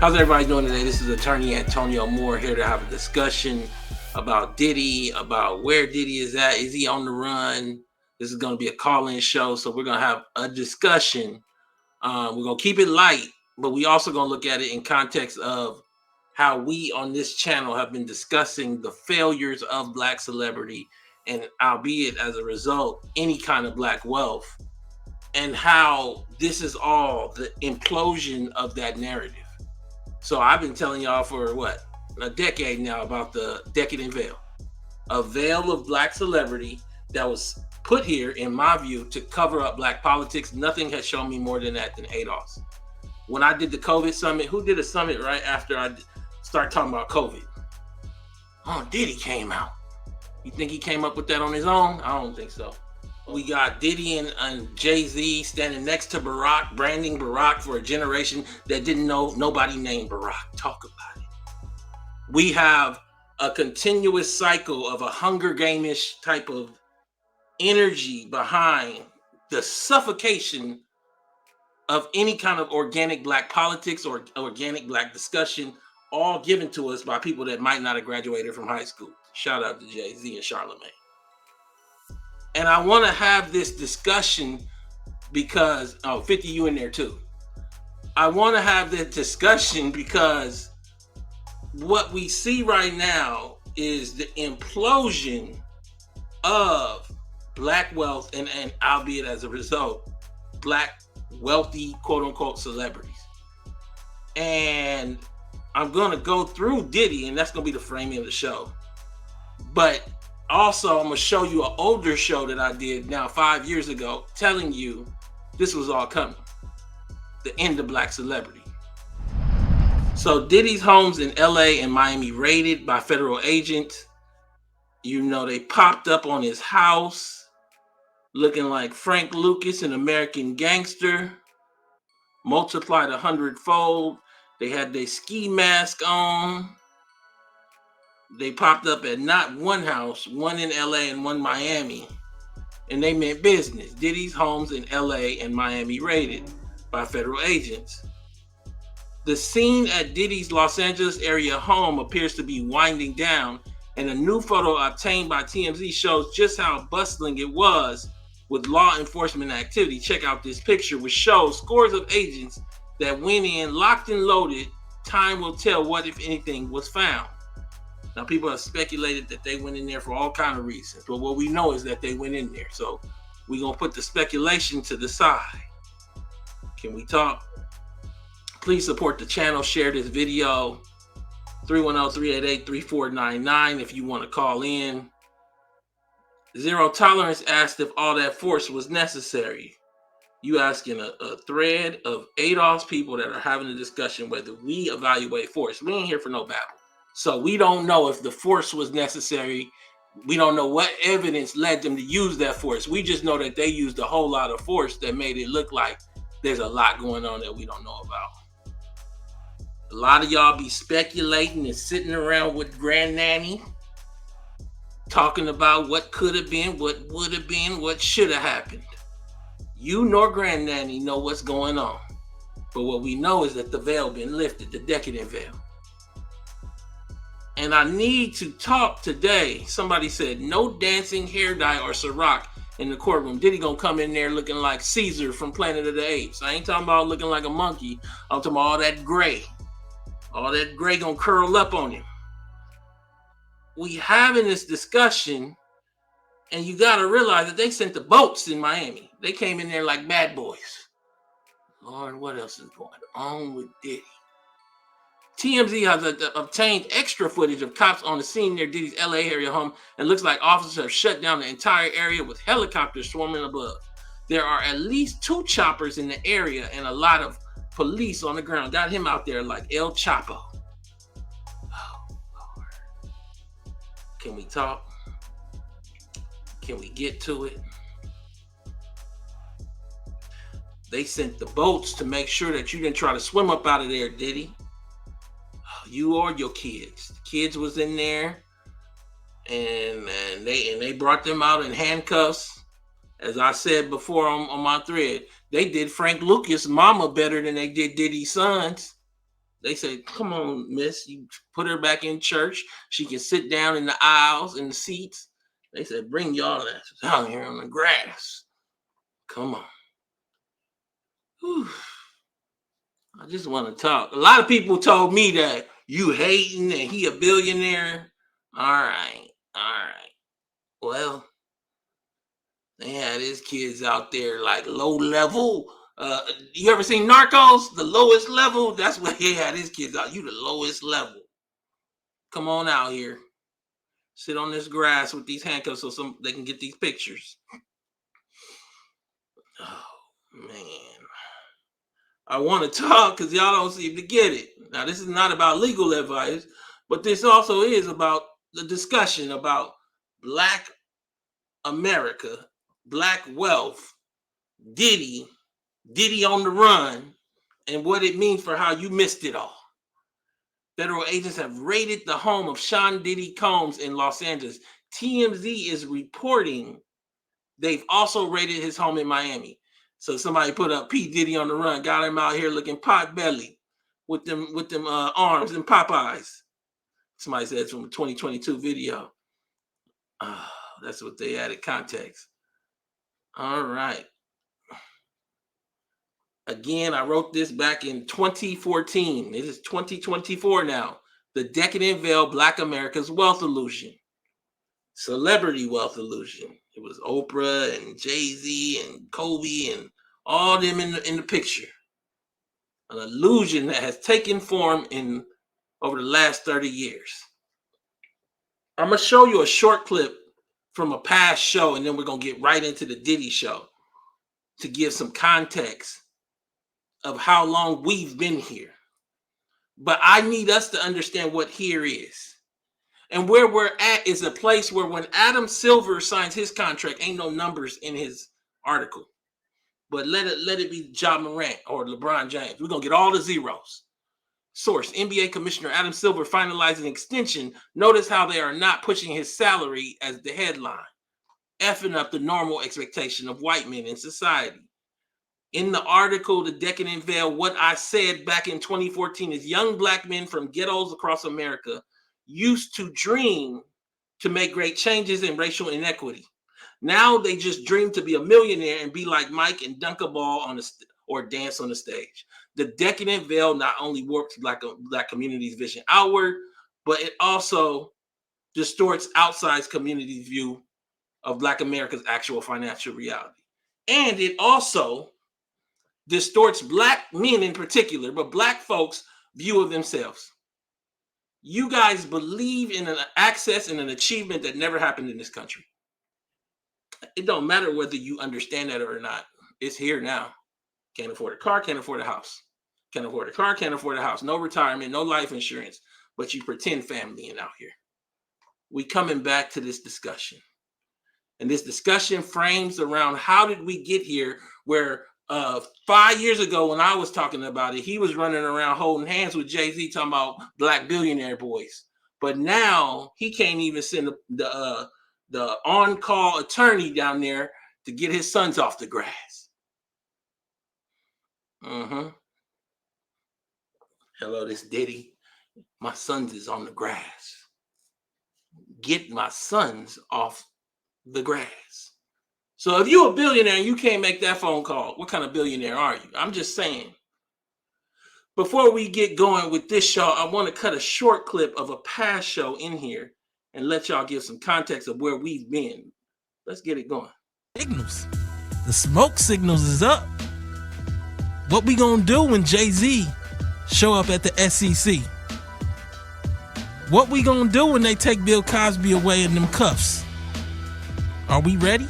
How's everybody doing today? This is attorney Antonio Moore here to have a discussion about Diddy, about where Diddy is at. Is he on the run? This is going to be a call-in show, so we're going to have a discussion. We're going to keep it light, but we also going to look at it in context of how we on this channel have been discussing the failures of Black celebrity and albeit as a result, any kind of Black wealth, and how this is all the implosion of that narrative. So I've been telling y'all for a decade now about the Decadent Veil, a veil of Black celebrity that was put here, in my view, to cover up Black politics. Nothing has shown me more than that than ADOS. When I did the COVID summit, who did a summit right after I started talking about COVID? Oh, Diddy came out. You think he came up with that on his own? I don't think so. We got Diddy and Jay-Z standing next to Barack, branding Barack for a generation that didn't know nobody named Barack. Talk about it. We have a continuous cycle of a Hunger Game-ish type of energy behind the suffocation of any kind of organic Black politics or organic Black discussion, all given to us by people that might not have graduated from high school. Shout out to Jay-Z and Charlamagne. And I want to have this discussion because, 50, you in there too. I want to have this discussion because what we see right now is the implosion of Black wealth and albeit as a result, Black wealthy, quote unquote, celebrities. And I'm going to go through Diddy, and that's going to be the framing of the show. But also, I'm going to show you an older show that I did now 5 years ago, telling you this was all coming. The end of Black celebrity. So Diddy's homes in LA and Miami raided by federal agents. You know, they popped up on his house looking like Frank Lucas, an American gangster, multiplied 100-fold. They had their ski mask on. They popped up at not one house, one in LA and one Miami. And they meant business. Diddy's homes in LA and Miami raided by federal agents. The scene at Diddy's Los Angeles area home appears to be winding down, and a new photo obtained by TMZ shows just how bustling it was with law enforcement activity. Check out this picture, which shows scores of agents that went in, locked and loaded. Time will tell what, if anything, was found. Now, people have speculated that they went in there for all kinds of reasons, but what we know is that they went in there. So we're going to put the speculation to the side. Can we talk? Please support the channel. Share this video. 310-388-3499 if you want to call in. Zero Tolerance asked if all that force was necessary. You asking a thread of ADOS people that are having a discussion whether we evaluate force. We ain't here for no battle. So we don't know if the force was necessary. We don't know what evidence led them to use that force. We just know that they used a whole lot of force that made it look like there's a lot going on that we don't know about. A lot of y'all be speculating and sitting around with Granddaddy, talking about what could have been, what would have been, what should have happened. You nor Granddaddy know what's going on. But what we know is that the veil been lifted, the Decadent Veil. And I need to talk today. Somebody said no dancing, hair dye, or Ciroc in the courtroom. Diddy gonna come in there looking like Caesar from Planet of the Apes. I ain't talking about looking like a monkey. I'm talking about all that gray. All that gray gonna curl up on him. We having this discussion, and you gotta realize that they sent the boats in Miami. They came in there like bad boys. Lord, what else is going on with Diddy? TMZ has obtained extra footage of cops on the scene near Diddy's LA area home, and looks like officers have shut down the entire area with helicopters swarming above. There are at least 2 choppers in the area and a lot of police on the ground. Got him out there like El Chapo. Oh, Lord. Can we talk? Can we get to it? They sent the boats to make sure that you didn't try to swim up out of there, Diddy. You or your kids. The kids was in there, and they brought them out in handcuffs. As I said before on my thread, they did Frank Lucas' mama better than they did Diddy's sons. They say, come on, miss, you put her back in church. She can sit down in the aisles, in the seats. They said, bring y'all asses out here on the grass. Come on. Whew. I just want to talk. A lot of people told me that you hating and he a billionaire. All right. Well, they had his kids out there like low level. You ever seen Narcos? The lowest level? That's what he had his kids out. You the lowest level. Come on out here. Sit on this grass with these handcuffs so they can get these pictures. Oh, man. I want to talk because y'all don't seem to get it. Now, this is not about legal advice, but this also is about the discussion about Black America, Black wealth, Diddy on the run, and what it means for how you missed it all. Federal agents have raided the home of Sean Diddy Combs in Los Angeles. TMZ is reporting they've also raided his home in Miami. So somebody put up P. Diddy on the run, got him out here looking pot belly with them arms and Popeyes. Somebody said it's from a 2022 video. That's what they added context. All right. Again, I wrote this back in 2014. It is 2024 now. The Decadent Veil, Black America's Wealth Illusion. Celebrity wealth illusion. It was Oprah and Jay-Z and Kobe and all them in the picture. An illusion that has taken form over the last 30 years. I'm going to show you a short clip from a past show, and then we're going to get right into the Diddy show to give some context of how long we've been here. But I need us to understand what here is. And where we're at is a place where when Adam Silver signs his contract, ain't no numbers in his article. But let it be Ja Morant or LeBron James. We're going to get all the zeros. Source, NBA Commissioner Adam Silver finalizing extension. Notice how they are not pushing his salary as the headline, effing up the normal expectation of white men in society. In the article, The Decadent Veil, what I said back in 2014 is young Black men from ghettos across America used to dream to make great changes in racial inequity. Now they just dream to be a millionaire and be like Mike and dunk a ball or dance on the stage. The Decadent Veil not only warps Black community's vision outward, but it also distorts outside community's view of Black America's actual financial reality. And it also distorts Black men in particular, but Black folks' view of themselves. You guys believe in an access and an achievement that never happened in this country. It don't matter whether you understand that or not. It's here now. Can't afford a car, can't afford a house. Can't afford a car, can't afford a house. No retirement, no life insurance, but you pretend family in out here. We coming back to this discussion. And this discussion frames around how did we get here where 5 years ago when I was talking about it, he was running around holding hands with Jay-Z talking about Black billionaire boys. But now he can't even send the on-call attorney down there to get his sons off the grass. Hello, this Diddy. My sons is on the grass. Get my sons off the grass. So if you're a billionaire and you can't make that phone call, what kind of billionaire are you? I'm just saying. Before we get going with this show, I want to cut a short clip of a past show in here and let y'all give some context of where we've been. Let's get it going. Signals. The smoke signals is up. What we gonna do when Jay-Z show up at the SEC? What we gonna do when they take Bill Cosby away in them cuffs? Are we ready?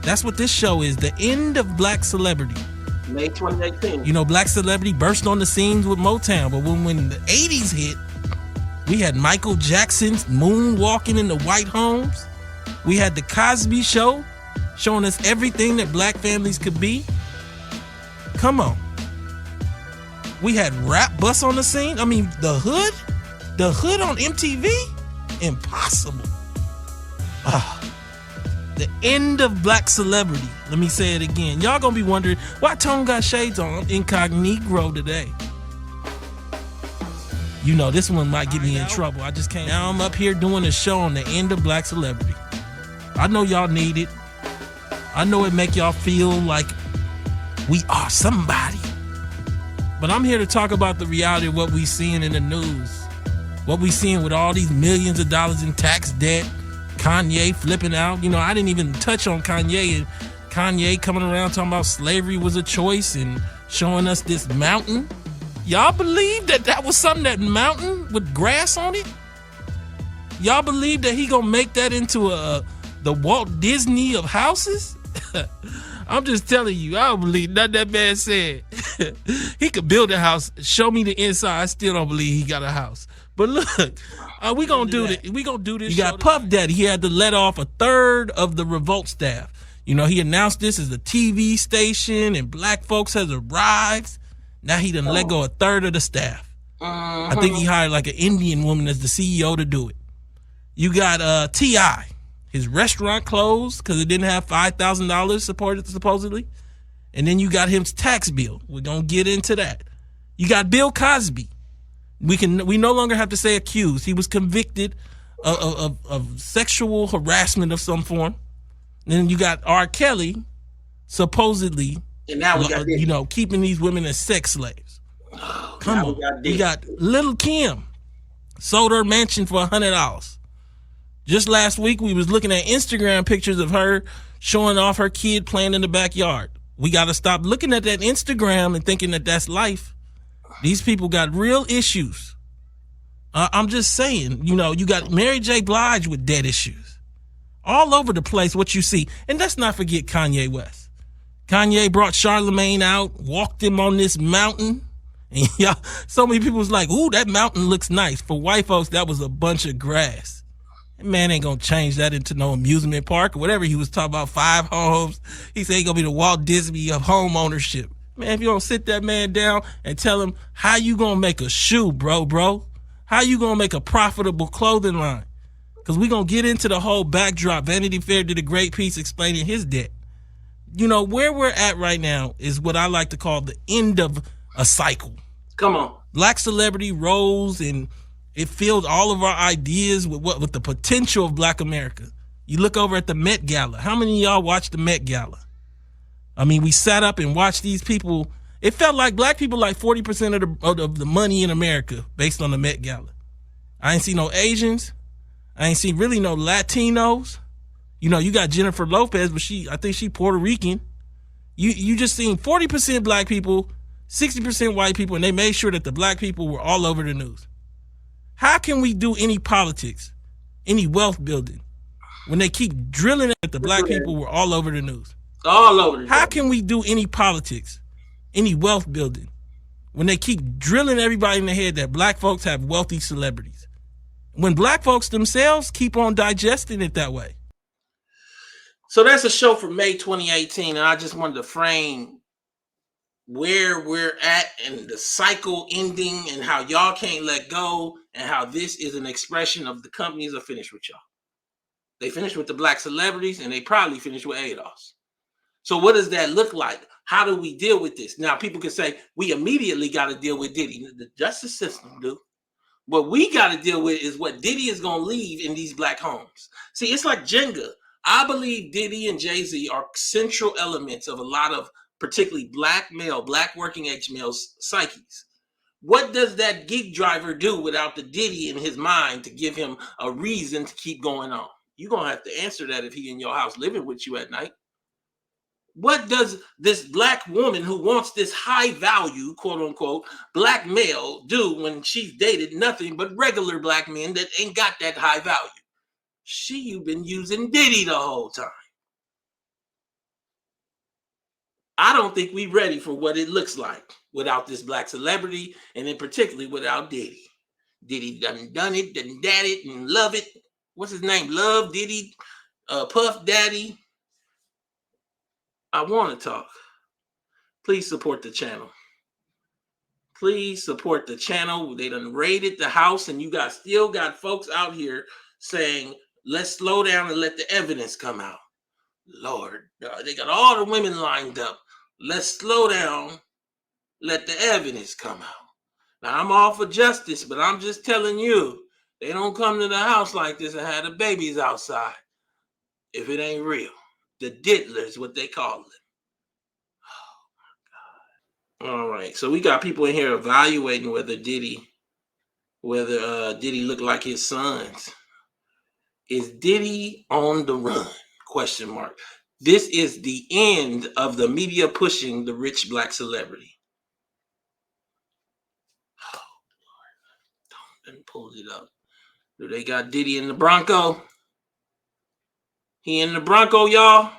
That's what this show is, the end of Black celebrity. May 2018. You know, Black celebrity burst on the scenes with Motown, but when the 80s hit, we had Michael Jackson's moonwalking in the white homes. We had the Cosby Show showing us everything that Black families could be. Come on. We had Rap Bus on the scene. I mean, the Hood on MTV? Impossible. The end of Black celebrity. Let me say it again. Y'all gonna be wondering why Tone got shades on incognito today. You know, this one might get me in trouble. I just can't. Now I'm up here doing a show on the end of Black Celebrity. I know y'all need it. I know it make y'all feel like we are somebody. But I'm here to talk about the reality of what we seeing in the news. What we seeing with all these millions of dollars in tax debt. Kanye flipping out. You know, I didn't even touch on Kanye. And Kanye coming around talking about slavery was a choice and showing us this mountain. Y'all believe that was something, that mountain with grass on it? Y'all believe that he gonna make that into the Walt Disney of houses? I'm just telling you, I don't believe nothing that man said. He could build a house. Show me the inside. I still don't believe he got a house. But look, we gonna do this. We gonna do this. You got Puff Daddy. He had to let off a third of the Revolt staff. You know, he announced this as a TV station and black folks has arrived. Now he done let go a third of the staff. I think he hired like an Indian woman as the CEO to do it. You got T.I. His restaurant closed because it didn't have $5,000 supposedly. And then you got his tax bill. We're going to get into that. You got Bill Cosby. We no longer have to say accused. He was convicted of sexual harassment of some form. And then you got R. Kelly, supposedly, and now we got keeping these women as sex slaves. Come on. We got Little Kim. Sold her mansion for $100. Just last week, we was looking at Instagram pictures of her showing off her kid playing in the backyard. We got to stop looking at that Instagram and thinking that that's life. These people got real issues. I'm just saying, you got Mary J. Blige with dead issues. All over the place, what you see. And let's not forget Kanye West. Kanye brought Charlemagne out, walked him on this mountain. And so many people was like, ooh, that mountain looks nice. For white folks, that was a bunch of grass. Man ain't gonna change that into no amusement park or whatever he was talking about, 5 homes. He said he gonna be the Walt Disney of home ownership. Man, if you don't sit that man down and tell him how you gonna make a shoe, bro, how you gonna make a profitable clothing line? Because we gonna get into the whole backdrop. Vanity Fair did a great piece explaining his debt. Where we're at right now is what I like to call the end of a cycle. Come on. Black Celebrity rose and it filled all of our ideas with the potential of Black America. You look over at the Met Gala. How many of y'all watched the Met Gala? I mean, we sat up and watched these people. It felt like black people like 40% of the money in America based on the Met Gala. I ain't see no Asians. I ain't see really no Latinos. You got Jennifer Lopez, but I think she Puerto Rican. You just seen 40% black people, 60% white people, and they made sure that the black people were all over the news. How can we do any politics, any wealth building, when they keep drilling at the black people were all over the news? All over. How can we do any politics, any wealth building, when they keep drilling everybody in the head that black folks have wealthy celebrities, when black folks themselves keep on digesting it that way? So that's a show for May 2018, and I just wanted to frame where we're at and the cycle ending and how y'all can't let go and how this is an expression of the companies are finished with y'all. They finished with the black celebrities and they probably finished with ADOS. So what does that look like? How do we deal with this? Now, people can say we immediately got to deal with Diddy. The justice system do. What we got to deal with is what Diddy is going to leave in these black homes. See, it's like Jenga. I believe Diddy and Jay-Z are central elements of a lot of particularly black working age males' psyches. What does that gig driver do without the Diddy in his mind to give him a reason to keep going on? You're going to have to answer that if he in your house living with you at night. What does this black woman who wants this high value, quote unquote, black male do when she's dated nothing but regular black men that ain't got that high value? You've been using Diddy the whole time. I don't think we're ready for what it looks like without this black celebrity, and in particularly without Diddy. Diddy done it, done dat it, and love it. What's his name? Love Diddy, Puff Daddy. I want to talk. Please support the channel. Please support the channel. They done raided the house, and you still got folks out here saying, let's slow down and let the evidence come out. Lord, they got all the women lined up. Let's slow down. Let the evidence come out. Now I'm all for justice, but I'm just telling you, they don't come to the house like this and have the babies outside if it ain't real. The diddler is what they call it. All right, so we got people in here evaluating whether Diddy look like his sons. Is Diddy on the run? Question mark. This is the end of the media pushing the rich black celebrity. Oh, Lord. And pulled it up. Do they got Diddy in the Bronco? He in the Bronco, y'all?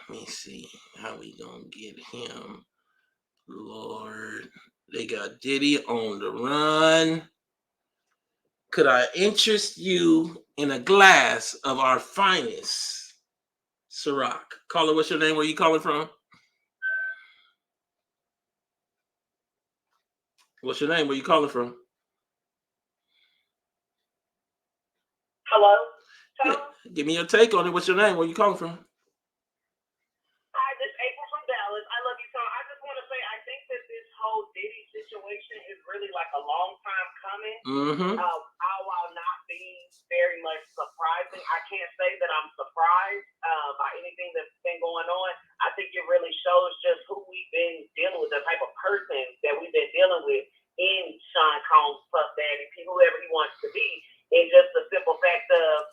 Let me see how we gonna get him. Lord, they got Diddy on the run. Could I interest you in a glass of our finest Ciroc? Caller, what's your name? Where you calling from? What's your name? Where you calling from? Hello? Yeah, give me your take on it. What's your name? Where you calling from? Hi, this is April from Dallas. I love you, Tom. I just want to say I think that this whole Diddy situation is really like a long time coming. While not being very much surprising, I can't say that I'm surprised by anything that's been going on. I think it really shows just who we've been dealing with, the type of person that we've been dealing with in Sean Combs, Puff Daddy, whoever he wants to be, and just the simple fact of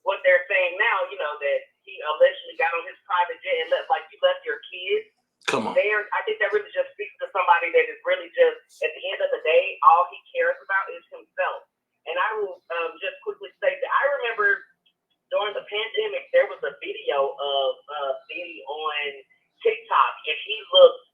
what they're saying now, that he allegedly got on his private jet and you left your kids. Come on. I think that really just speaks to somebody that is really just, at the end of the day, all he cares about is himself. And I will just quickly say that I remember during the pandemic, there was a video of Diddy on TikTok, and he looked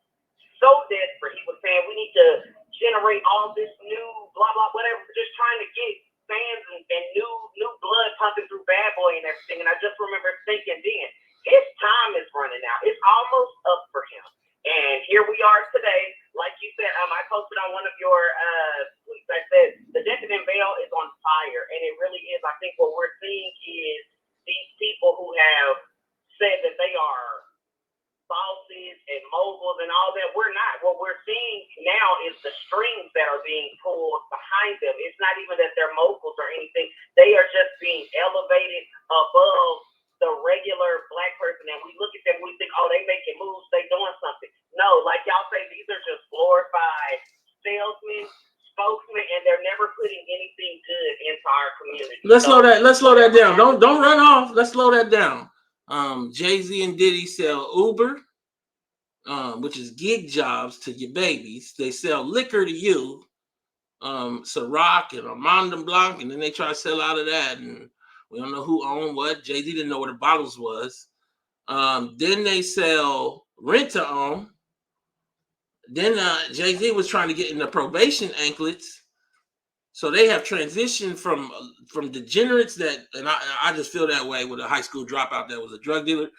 so desperate. He was saying, we need to generate all this new blah, blah, whatever, just trying to get fans and new blood pumping through Bad Boy and everything. And I just remember thinking then, his time is running out. It's almost up for him. And here we are today. Like you said, I posted on one of your tweets. I said the Decadent Veil is on fire, and it really is. I think what we're seeing is these people who have said that they are bosses and moguls and all that. We're not. What we're seeing now is the strings that are being pulled behind them. It's not even that they're moguls or anything. They are just being elevated above the regular black person, and we look at them, we think, oh, they making moves, they doing something. No, like y'all say, these are just glorified salesmen, spokesmen, and they're never putting anything good into our community. Let's slow that down. Don't run off. Let's slow that down. Jay-Z and Diddy sell Uber, which is gig jobs to your babies. They sell liquor to you, Ciroc and Armand Blanc, and then they try to sell out of that, and we don't know who owned what. Jay-Z didn't know where the bottles was. Then they sell rent to own. Then Jay-Z was trying to get in the probation anklets. So they have transitioned from degenerates that, and I just feel that way with a high school dropout that was a drug dealer.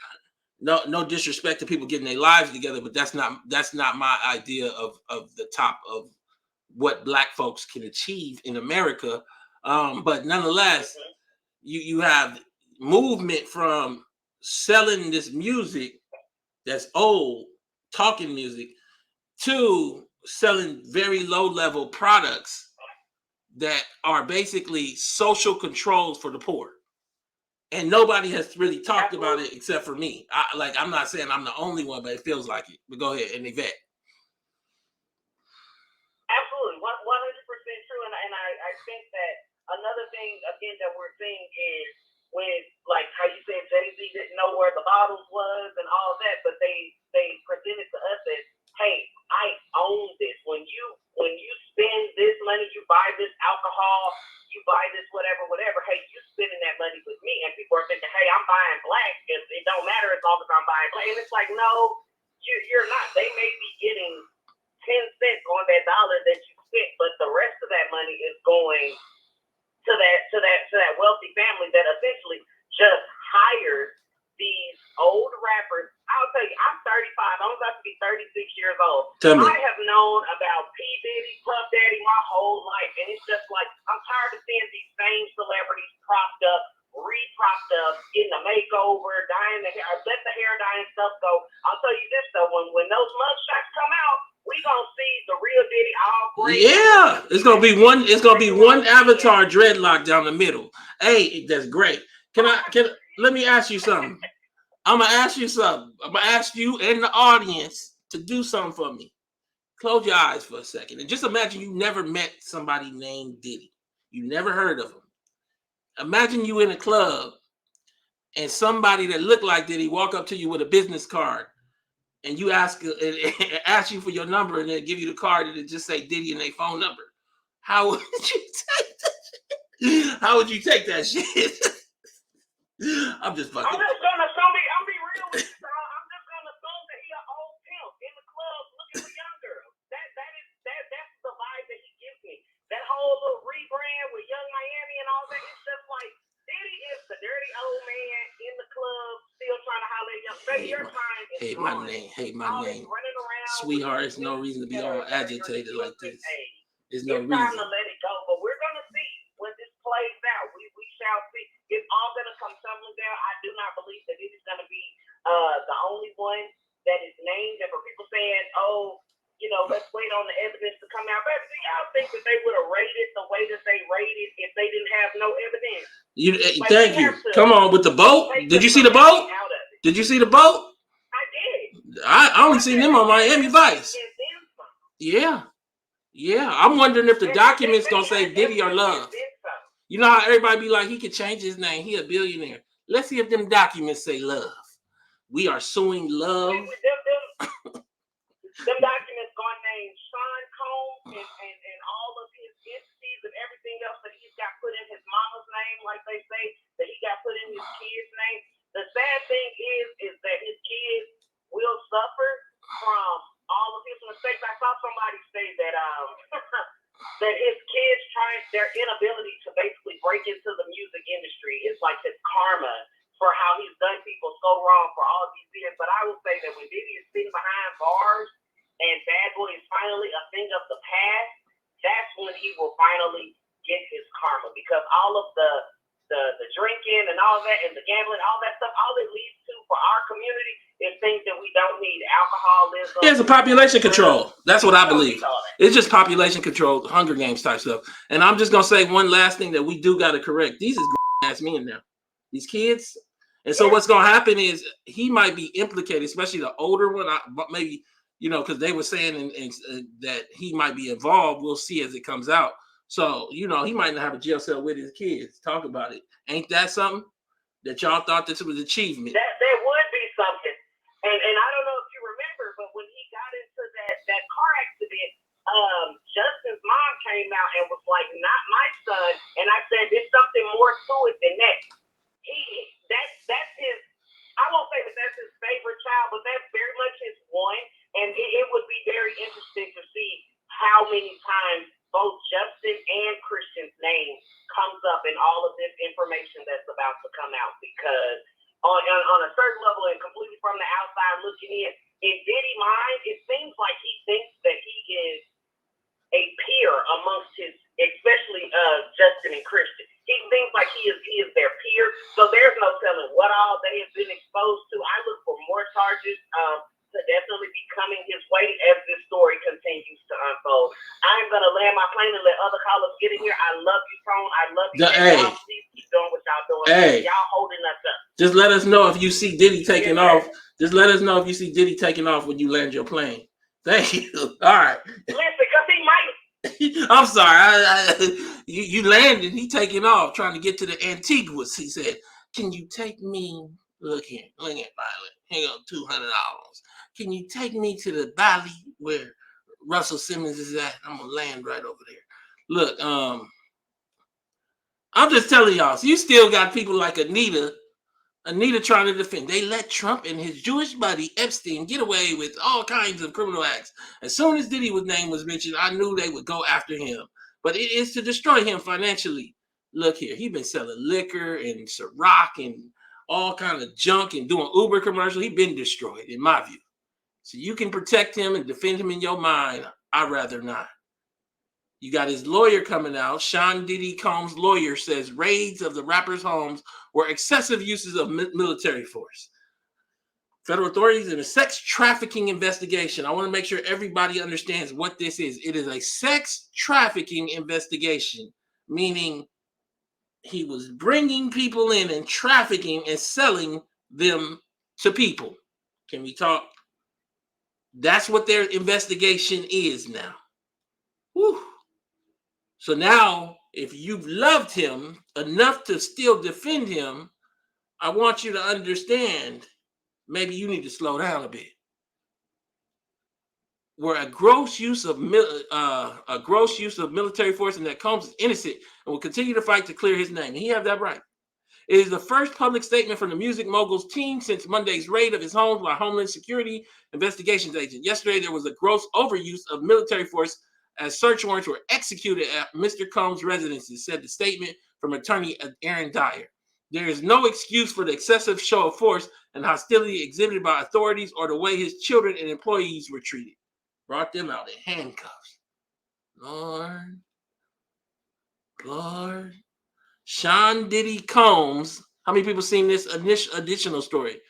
No disrespect to people getting their lives together, but that's not my idea of the top of what black folks can achieve in America. But nonetheless, you have movement from selling this music that's old, talking music, to selling very low level products that are basically social controls for the poor. And nobody has really talked about it except for me. I'm not saying I'm the only one, but it feels like it. But go ahead, and Yvette. Absolutely, 100% true. And I think that another thing, again, that we're seeing is when, like how you said, Jay-Z didn't know where the bottles was and all that, but they presented to us as, hey, I own this. When you spend this money, you buy this alcohol, you buy this whatever, hey, you spending that money with me. And people are thinking, hey, I'm buying black. It don't matter as long as I'm buying black. And it's like, no, you're not. They may be getting 10 cents on that dollar that you spent, but the rest of that money is going to that wealthy family that essentially just hires these old rappers. I'll tell you, I'm 35. I'm about to be 36 years old. I have known about P. Diddy, Puff Daddy my whole life, and it's just like I'm tired of seeing these same celebrities propped up, re-propped up, getting a makeover, dyeing the hair, let the hair dye Yeah, it's gonna be one. It's gonna be one avatar dreadlock down the middle. Hey, that's great. Let me ask you something. I'm gonna ask you something. I'm gonna ask you and the audience to do something for me. Close your eyes for a second and just imagine you never met somebody named Diddy. You never heard of him. Imagine you in a club and somebody that looked like Diddy walk up to you with a business card and you ask you for your number and they give you the card and it just say Diddy and their phone number. How would you take that? How would you take that shit? I'm just fucking. I'm just gonna show me. I'm be real with you, bro. I'm just gonna assume that he an old pimp in the club looking for young girls. That's the vibe that he gives me. That whole little rebrand with Young Miami and all that. It's just like Diddy is the dirty old man in the club, still trying to holler at young. Baby, your time is Hate gone. my name. Hate my name. Running around, sweetheart. There's no reason to be all agitated like this. There's no it's reason. time to let it go, but we're gonna see when this plays out. We shall see. It's all gonna come tumbling down. I do not believe that it is gonna be the only one that is named. And for people saying, "Oh, let's wait on the evidence to come out," but do y'all think that they would have rated the way that they rated if they didn't have no evidence? Thank you. Come on with the boat. Did you see the boat? Did you see the boat? I did. I only seen them on Miami Vice. Yeah. I'm wondering if the documents gonna say Diddy or Love. You know how everybody be like, he could change his name. He a billionaire. Let's see if them documents say Love. We are suing Love. Them documents gonna name Sean Combs and all of his entities and everything else that he's got put in his mama's name, like they say, that he got put in his kid's name. The sad thing is that his kids will suffer from all of his mistakes. I saw somebody say that that his kids their inability to basically break into the music industry is like his karma for how he's done people so wrong for all of these years. But I will say that when Diddy is sitting behind bars and Bad Boy is finally a thing of the past, that's when he will finally get his karma, because all of the drinking and all that and the gambling, all that stuff, all it leads to for our community is things that we don't need. Alcoholism. Yeah, it's a population control. That's what I believe. It's just population control, Hunger Games type stuff. And I'm just gonna say one last thing that we do got to correct. These is ass men now. These kids. And so what's gonna happen is he might be implicated, especially the older one. Maybe because they were saying that he might be involved. We'll see as it comes out. So, he might not have a jail cell with his kids. Talk about it. Ain't that something that y'all thought this was achievement? That would be something. And I don't know if you remember, but when he got into that car accident, Justin's mom came out and was like, "Not my son." And I said, "There's something more to it than that." That's his. I won't say that that's his favorite child, but that's very much his one. And it would be very interesting to see how many times both Justin and Christian's name comes up in all of this information that's about to come out, because on a certain level and completely from the outside looking in Diddy's mind, it seems like he thinks that he is a peer amongst his, especially Justin and Christian. He thinks like he is their peer. So there's no telling what all they have been exposed to. I look for more charges to definitely be coming his way as this story continues to unfold. I'm gonna land my plane and let other callers get in here. I love you, Tone. I love you. Y'all please keep doing what y'all doing. Y'all holding us up. Just let us know if you see Diddy taking off. Just let us know if you see Diddy taking off when you land your plane. Thank you. All right. Listen, because he might. I'm sorry. You landed. He taking off, trying to get to the Antiguas. He said, "Can you take me? Look here, Violet. Hang on, $200. Can you take me to the valley where Russell Simmons is at? I'm gonna land right over there." Look, I'm just telling y'all. So you still got people like Anita trying to defend. They let Trump and his Jewish buddy Epstein get away with all kinds of criminal acts. As soon as Diddy's name was mentioned, I knew they would go after him. But it is to destroy him financially. Look here, he been selling liquor and Ciroc and all kind of junk and doing Uber commercials. He been destroyed, in my view. So you can protect him and defend him in your mind. I'd rather not. You got his lawyer coming out. Sean Diddy Combs' lawyer says raids of the rapper's homes were excessive uses of military force. Federal authorities in a sex trafficking investigation. I want to make sure everybody understands what this is. It is a sex trafficking investigation, meaning he was bringing people in and trafficking and selling them to people. Can we talk? That's what their investigation is now. Whew. So now, if you've loved him enough to still defend him, I want you to understand, maybe you need to slow down a bit. Where a gross use of military force in that Combs is innocent and will continue to fight to clear his name. And he have that right. It is the first public statement from the music mogul's team since Monday's raid of his home by Homeland Security investigations agent. Yesterday, there was a gross overuse of military force as search warrants were executed at Mr. Combs' residences, said the statement from attorney Aaron Dyer. There is no excuse for the excessive show of force and hostility exhibited by authorities or the way his children and employees were treated. Brought them out in handcuffs. Lord. Sean Diddy Combs. How many people seen this additional story?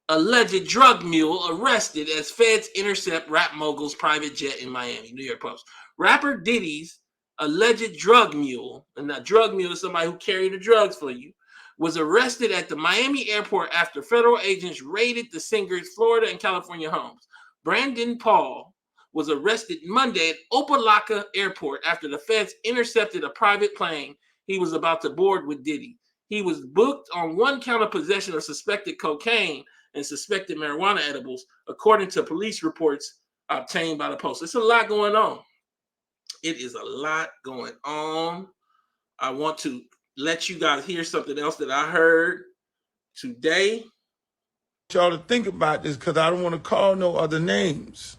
Alleged drug mule arrested as feds intercept rap mogul's private jet in Miami. New York Post. Rapper Diddy's alleged drug mule, and that drug mule is somebody who carried the drugs for you, was arrested at the Miami airport after federal agents raided the singer's Florida and California homes. Brandon Paul was arrested Monday at Opa-locka Airport after the feds intercepted a private plane he was about to board with Diddy. He was booked on one count of possession of suspected cocaine and suspected marijuana edibles, according to police reports obtained by the Post. It's a lot going on. It is a lot going on. I want to let you guys hear something else that I heard today. Y'all to think about this because I don't want to call no other names.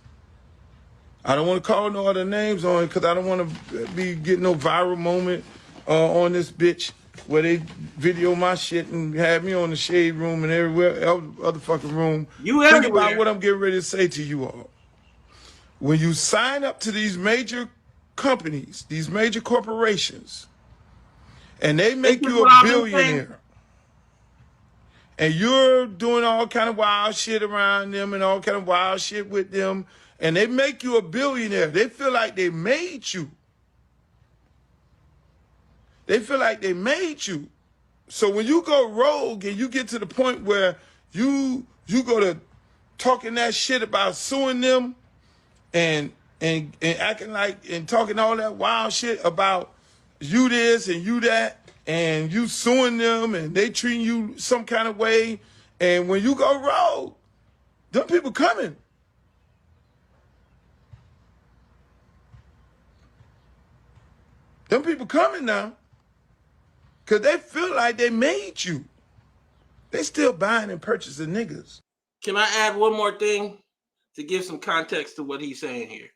I don't want to call no other names on it because I don't want to be getting no viral moment on this bitch where they video my shit and have me on the shade room and everywhere other fucking room. Think about what I'm getting ready to say to you all. When you sign up to these major companies, these major corporations, and they make you a billionaire, and you're doing all kind of wild shit around them and all kind of wild shit with them, and they make you a billionaire, they feel like they made you. They feel like they made you. So when you go rogue and you get to the point where you go to talking that shit about suing them and acting like and talking all that wild shit about you this and you that, and you suing them and they treating you some kind of way, and when you go rogue, them people coming. Them people coming now. Because they feel like they made you. They still buying and purchasing niggas. Can I add one more thing to give some context to what he's saying here?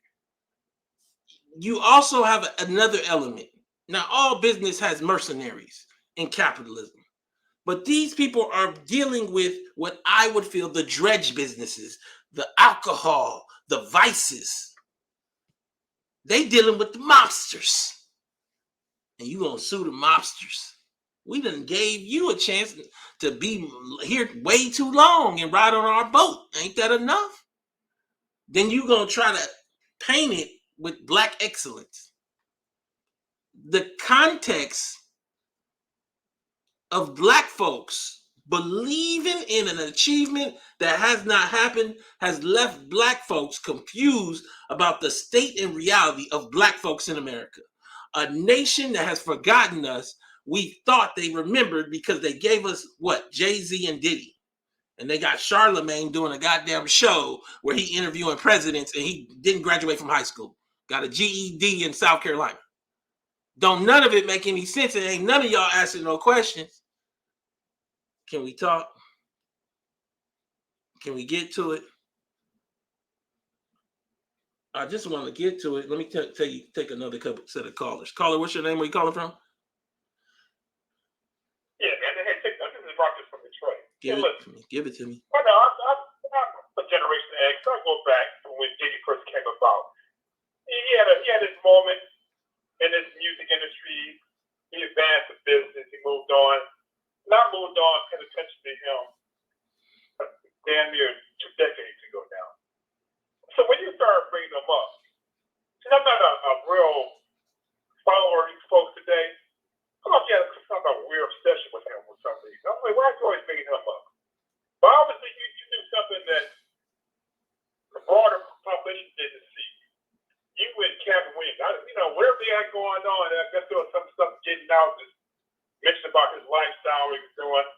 You also have another element. Now, all business has mercenaries in capitalism. But these people are dealing with what I would feel the dredge businesses, the alcohol, the vices. They dealing with the mobsters. And you gonna sue the mobsters. We done gave you a chance to be here way too long and ride on our boat. Ain't that enough? Then you gonna try to paint it with black excellence. The context of black folks believing in an achievement that has not happened has left black folks confused about the state and reality of black folks in America. A nation that has forgotten us. We thought they remembered because they gave us what? Jay-Z and Diddy. And they got Charlemagne doing a goddamn show where he interviewing presidents and he didn't graduate from high school. Got a GED in South Carolina. Don't none of it make any sense, and ain't none of y'all asking no questions. Can we talk? Can we get to it? I just want to get to it. Let me tell you, take another couple set of callers. Caller, what's your name? Where you calling from? Yeah, man. Hey, this is Rocket from Detroit. Give it to me. I know, I'm a Generation X. I go back to when Diddy first came about. He had his moment in this music industry. He advanced the business. He moved on. Not moved on, paying attention to him. Then lifestyle he was doing.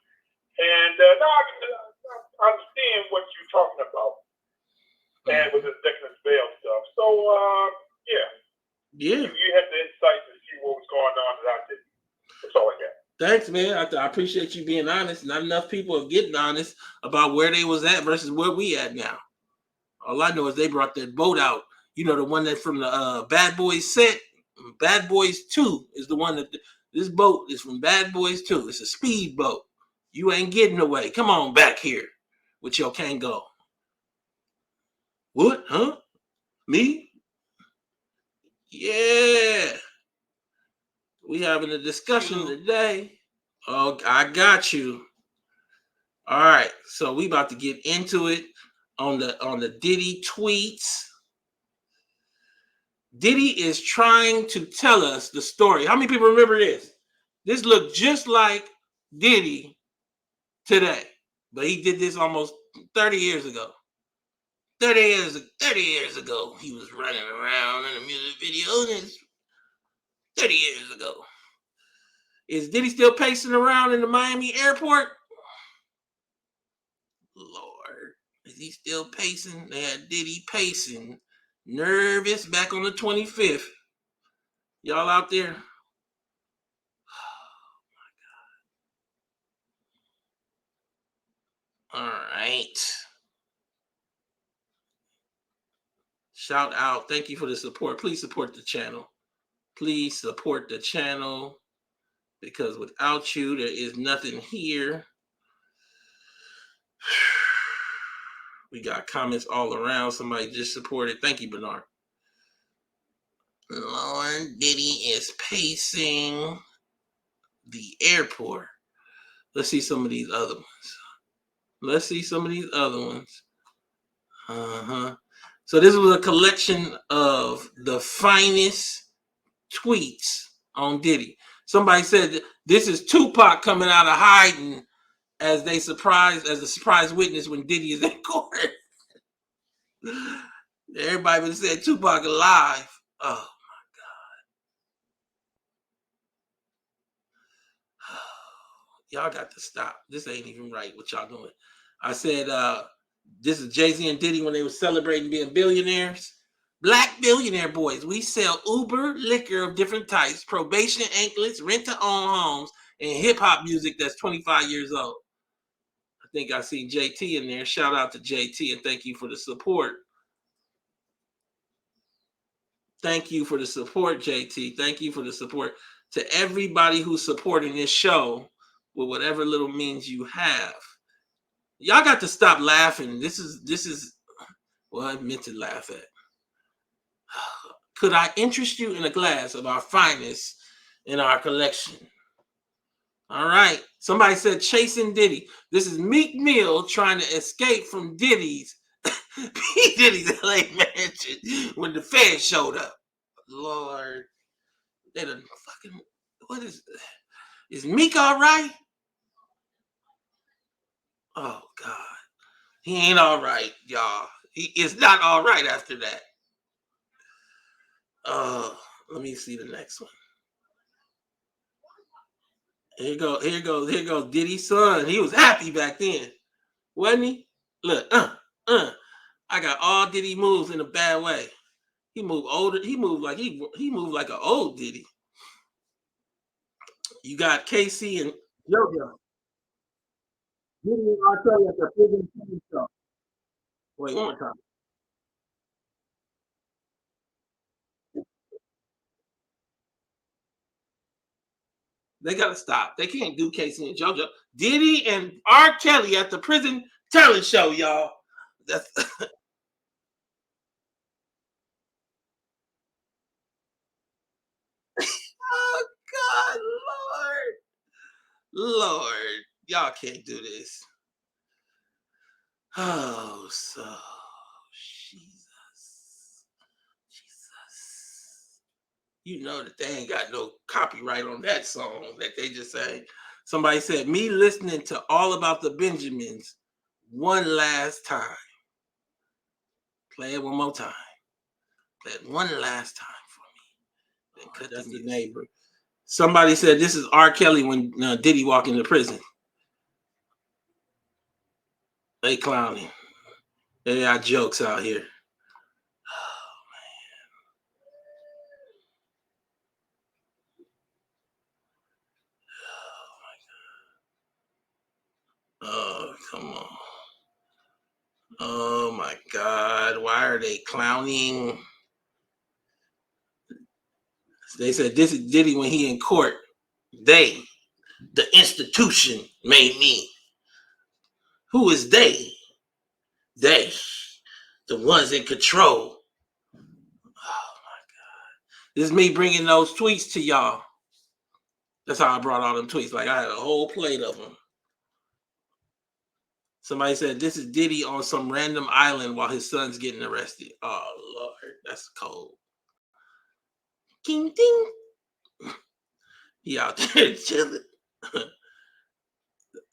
And no, I understand what you're talking about. And with this Decadent Veil stuff. So, yeah. Yeah. You had the insight to see what was going on that I did. That's all I got. Thanks, man. I appreciate you being honest. Not enough people are getting honest about where they was at versus where we at now. All I know is they brought that boat out. You know, the one that from the Bad Boys set. Bad Boys 2 is the one that this boat is from Bad Boys 2. It's a speed boat. You ain't getting away. Come on back here with your Kango. What? Huh? Me? Yeah. We having a discussion today. Oh, I got you. All right. So we about to get into it on the Diddy tweets. Diddy is trying to tell us the story. How many people remember this? This looked just like Diddy today, but he did this almost 30 years ago. 30 years ago, he was running around in a music video. And it's 30 years ago. Is Diddy still pacing around in the Miami airport? Lord, is he still pacing? They had Diddy pacing, nervous back on the 25th. Y'all out there? All right. Shout out. Thank you for the support. Please support the channel. Please support the channel because without you, there is nothing here. We got comments all around. Somebody just supported. Thank you, Bernard. Lord, Diddy is pacing the airport. Let's see some of these other ones. So this was a collection of the finest tweets on Diddy. Somebody said this is Tupac coming out of hiding as a surprise witness when Diddy is in court. Everybody would have said Tupac alive. Oh my God. Y'all got to stop. This ain't even right what y'all doing. I said this is Jay-Z and Diddy when they were celebrating being billionaires. Black billionaire boys. We sell Uber, liquor of different types, probation anklets, rent-to-own homes, and hip-hop music that's 25 years old. I think I see JT in there. Shout out to JT and thank you for the support. Thank you for the support, JT. Thank you for the support to everybody who's supporting this show with whatever little means you have. Y'all got to stop laughing. This is what I meant to laugh at. Could I interest you in a glass of our finest in our collection? All right. Somebody said chasing Diddy. This is Meek Mill trying to escape from Diddy's P. Diddy's LA mansion when the feds showed up. Lord, they done fucking. What is Meek all right? Oh God, he ain't all right, y'all. He is not all right after that. Let me see the next one. Here goes Diddy's son. He was happy back then, wasn't he? Look, I got all Diddy moves in a bad way. He moved older. He moved like he moved like an old Diddy. You got KC and JoJo. Diddy and R. Kelly at the prison show. Wait, one more time. They gotta stop. They can't do Casey and JoJo. Diddy and R. Kelly at the prison talent show, y'all. That's oh God, Lord, y'all can't do this. Oh, so Jesus. You know that they ain't got no copyright on that song that they just sang. Somebody said, me listening to All About the Benjamins one last time. Play it one more time. Play it one last time for me. Then cut the neighbor. Somebody said this is R. Kelly when Diddy walked into prison. They clowning. They got jokes out here. Oh, come on. Oh my God. Why are they clowning? They said this is Diddy when he in court. They, the institution, made me. Who is they? They, the ones in control. Oh my God. This is me bringing those tweets to y'all. That's how I brought all them tweets. Like I had a whole plate of them. Somebody said this is Diddy on some random island while his son's getting arrested. Oh Lord, that's cold. King ding. He out there chilling.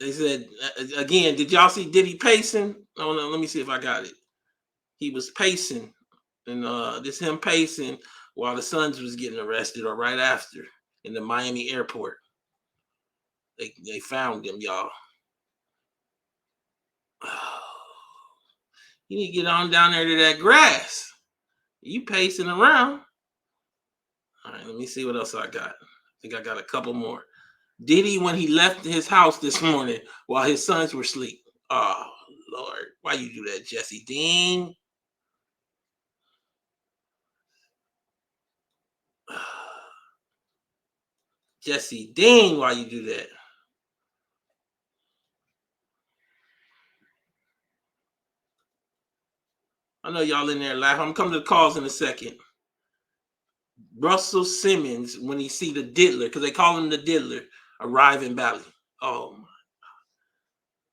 They said again, did y'all see Diddy pacing? Oh no, let me see if I got it. He was pacing, and this him pacing while the sons was getting arrested, or right after in the Miami airport. They found him, y'all. Oh, you need to get on down there to that grass. You pacing around. All right, let me see what else I got. I think I got a couple more. Diddy when he left his house this morning while his sons were asleep. Oh Lord, why you do that, Jesse Dean? Jesse Dean, why you do that? I know y'all in there laughing. I'm coming to the calls in a second. Russell Simmons, when he see the diddler, because they call him the diddler, arrive in Valley. Oh my God.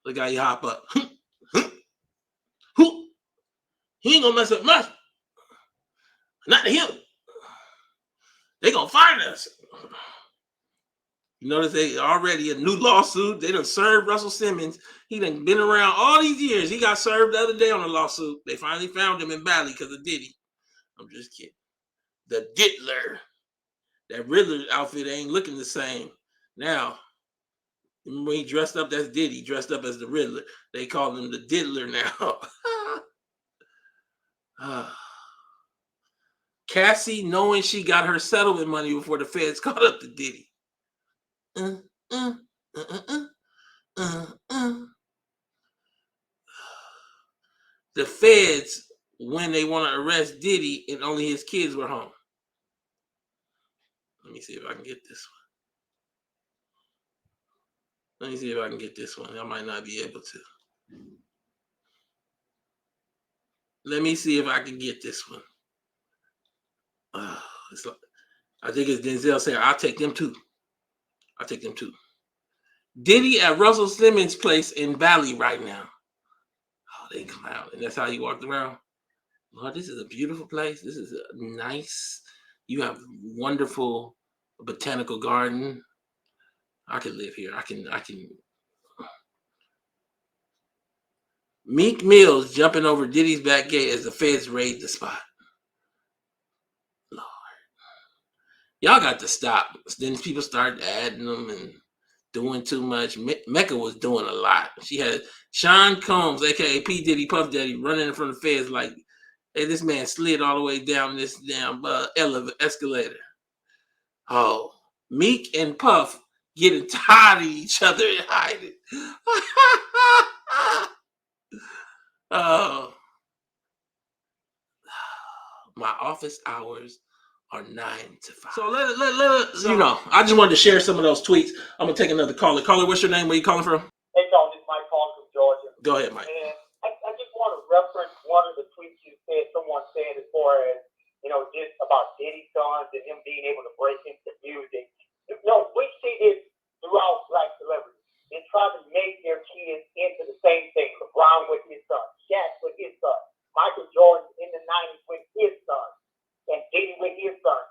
Look how you hop up. He ain't gonna mess up much. Not to him. They gonna find us. You notice they already a new lawsuit. They done served Russell Simmons. He done been around all these years. He got served the other day on a lawsuit. They finally found him in Valley because of Diddy. I'm just kidding. The diddler. That Riddler outfit ain't looking the same. Now, remember when he dressed up, that's Diddy, dressed up as the Riddler. They call him the diddler now. Cassie, knowing she got her settlement money before the feds caught up to Diddy. The feds, when they want to arrest Diddy and only his kids were home. Let me see if I can get this one. Let me see if I can get this one. I might not be able to. Let me see if I can get this one. I think it's Denzel saying, I'll take them too. I'll take them too. Diddy at Russell Simmons' place in Valley right now. Oh, they clowning. That's how you walked around. Lord, this is a beautiful place. This is nice. You have wonderful botanical garden. I can live here. I can. Meek Mills jumping over Diddy's back gate as the feds raid the spot. Lord. Y'all got to stop. Then people started adding them and doing too much. Mecca was doing a lot. She had Sean Combs, aka P. Diddy, Puff Daddy, running in front of the feds like, hey, this man slid all the way down this damn escalator. Oh, Meek and Puff getting tired of each other and hiding. Oh, my office hours are 9 to 5. So I just wanted to share some of those tweets. I'm gonna take another caller. Caller, what's your name? Where you calling from? Hey, John, this is Mike calling from Georgia. Go ahead, Mike. And I just want to reference one of the tweets you said, someone said as far as, just about Diddy's sons and him being able to break into music. We see this throughout Black celebrities. They try to make their kids into the same thing. LeBron with his son, Shaq with his son, Michael Jordan in the 90s with his son, and Diddy with his son.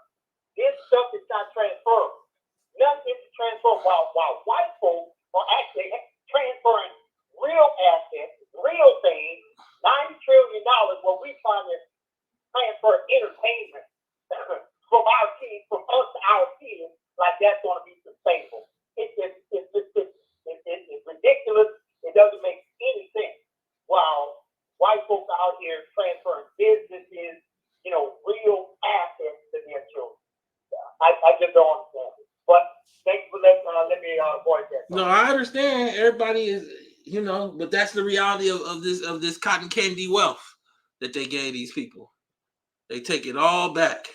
This stuff is not transferable. Nothing is transferable while white folks are actually transferring real assets, real things, $90 trillion, where we trying to transfer entertainment from our kids, from us to our kids, like that's going painful. It's ridiculous. It doesn't make any sense. While white folks out here transferring businesses, real assets to their children. I just don't understand it. But thanks for letting me voice that. No, I understand. Everybody is, but that's the reality of this cotton candy wealth that they gave these people. They take it all back.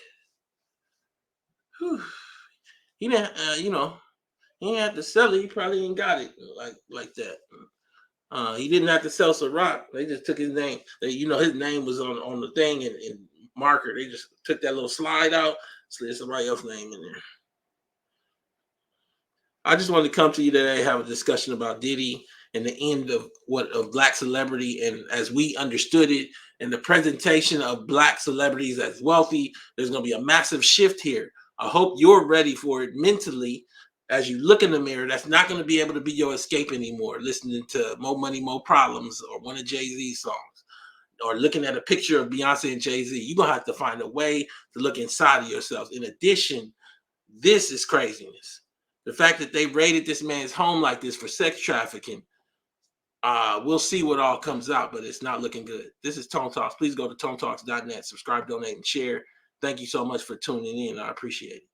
Whew. He didn't, he didn't have to sell it. He probably ain't got it like that. He didn't have to sell Ciroc. They just took his name. His name was on the thing and marker. They just took that little slide out, slid somebody else's name in there. I just wanted to come to you today, have a discussion about Diddy and the end of Black celebrity, and as we understood it, and the presentation of Black celebrities as wealthy. There's going to be a massive shift here. I hope you're ready for it mentally. As you look in the mirror, that's not going to be able to be your escape anymore. Listening to More Money, More Problems or one of Jay-Z's songs, or looking at a picture of Beyonce and Jay-Z. You're going to have to find a way to look inside of yourselves. In addition, this is craziness. The fact that they raided this man's home like this for sex trafficking, we'll see what all comes out, but it's not looking good. This is Tone Talks. Please go to tonetalks.net, subscribe, donate, and share. Thank you so much for tuning in. I appreciate it.